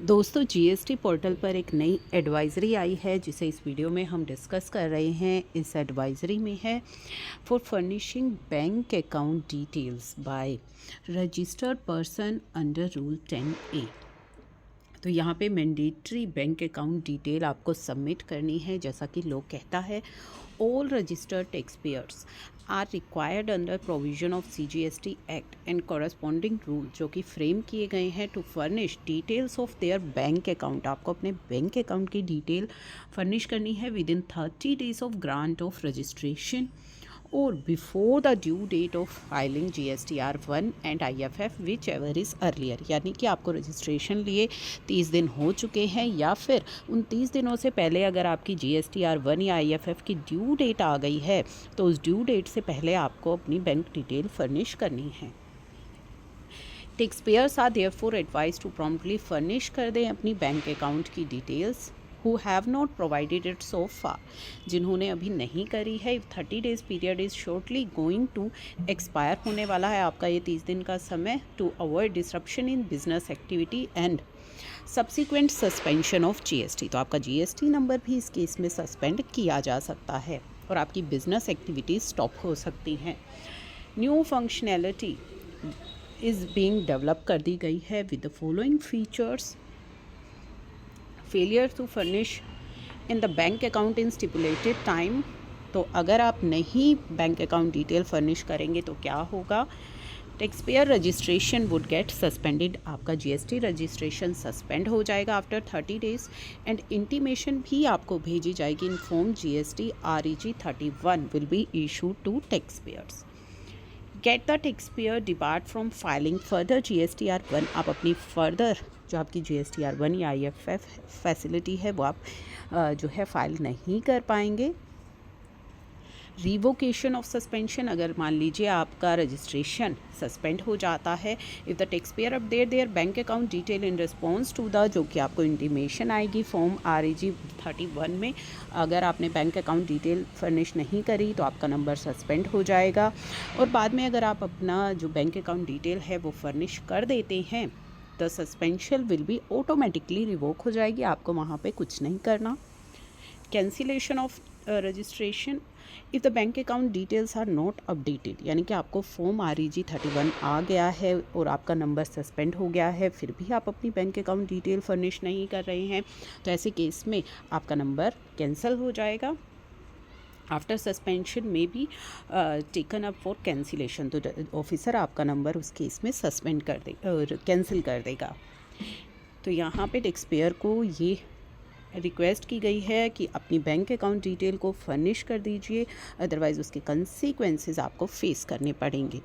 दोस्तों GST portal पर एक नई एडवाइज़री आई है जिसे इस वीडियो में हम डिस्कस कर रहे हैं। इस एडवाइज़री में है for furnishing bank account details by registered person under rule 10A। तो यहाँ पे मैंडेटरी बैंक अकाउंट डिटेल आपको सबमिट करनी है। जैसा कि लॉ कहता है, all registered tax payers are required under provision of CGST act and corresponding rule जो कि फ्रेम किए गए हैं to furnish details of their bank account. आपको अपने बैंक अकाउंट की डिटेल फर्निश करनी है within 30 days of grant of registration और before the due date of filing GSTR1 and IFF whichever is earlier. यानी कि आपको registration लिए 30 दिन हो चुके हैं या फिर उन 30 दिनों से पहले अगर आपकी GSTR1 या IFF की ड्यू डेट आ गई है तो उस ड्यू डेट से पहले आपको अपनी बैंक डिटेल फर्निश करनी है। Tax payers are therefore advise to promptly furnish कर दें अपनी बैंक अकाउंट की details who have not provided it so far। जिन्होंने अभी नहीं करी है, 30 days period is shortly going to expire होने वाला है आपका ये 30 दिन का समय। To avoid disruption in business activity and subsequent suspension of GST। तो आपका GST नंबर भी इस केस में सस्पेंड किया जा सकता है और आपकी बिजनेस एक्टिविटीज स्टॉप हो सकती हैं। New functionality is being develop कर दी गई है with the following features. Failure to furnish in the bank account in stipulated time. तो अगर आप नहीं बैंक अकाउंट डिटेल फर्निश करेंगे तो क्या होगा? Tax payer registration would get suspended. आपका GST रजिस्ट्रेशन सस्पेंड हो जाएगा आफ्टर 30 डेज एंड इंटीमेशन भी आपको भेजी जाएगी in form GST REG 31 will be issued to tax payers. Get the tax payer debarred from filing further GSTR1। आप अपनी further जो आपकी GSTR1 या IFF फैसिलिटी है वो आप जो है फाइल नहीं कर पाएंगे। रिवोकेशन ऑफ सस्पेंशन, अगर मान लीजिए आपका रजिस्ट्रेशन सस्पेंड हो जाता है, if the tax payer update their bank account detail in response to the, जो कि आपको इंटीमेशन आएगी फॉर्म REG 31 में, अगर आपने बैंक अकाउंट डिटेल फर्निश नहीं करी तो आपका नंबर सस्पेंड हो जाएगा। और बाद में अगर आप अपना जो बैंक अकाउंट डिटेल है वो फर्निश कर देते हैं the suspension will be automatically revoke हो जाएगी, आपको वहाँ पे कुछ नहीं करना। Cancellation of registration if the bank account details are not updated, यानी कि आपको फॉर्म REG 31 आ गया है और आपका नंबर सस्पेंड हो गया है, फिर भी आप अपनी बैंक अकाउंट डिटेल फर्निश नहीं कर रहे हैं, तो ऐसे केस में आपका नंबर कैंसिल हो जाएगा। आफ्टर सस्पेंशन में भी टेकन अप फॉर कैंसिलेशन, तो ऑफिसर आपका नंबर उस केस में सस्पेंड कर दे और कैंसिल कर देगा। तो यहाँ पे टैक्स पेयर को ये रिक्वेस्ट की गई है कि अपनी बैंक अकाउंट डिटेल को फर्निश कर दीजिए, अदरवाइज़ उसके कंसीक्वेंसेस आपको फेस करने पड़ेंगे।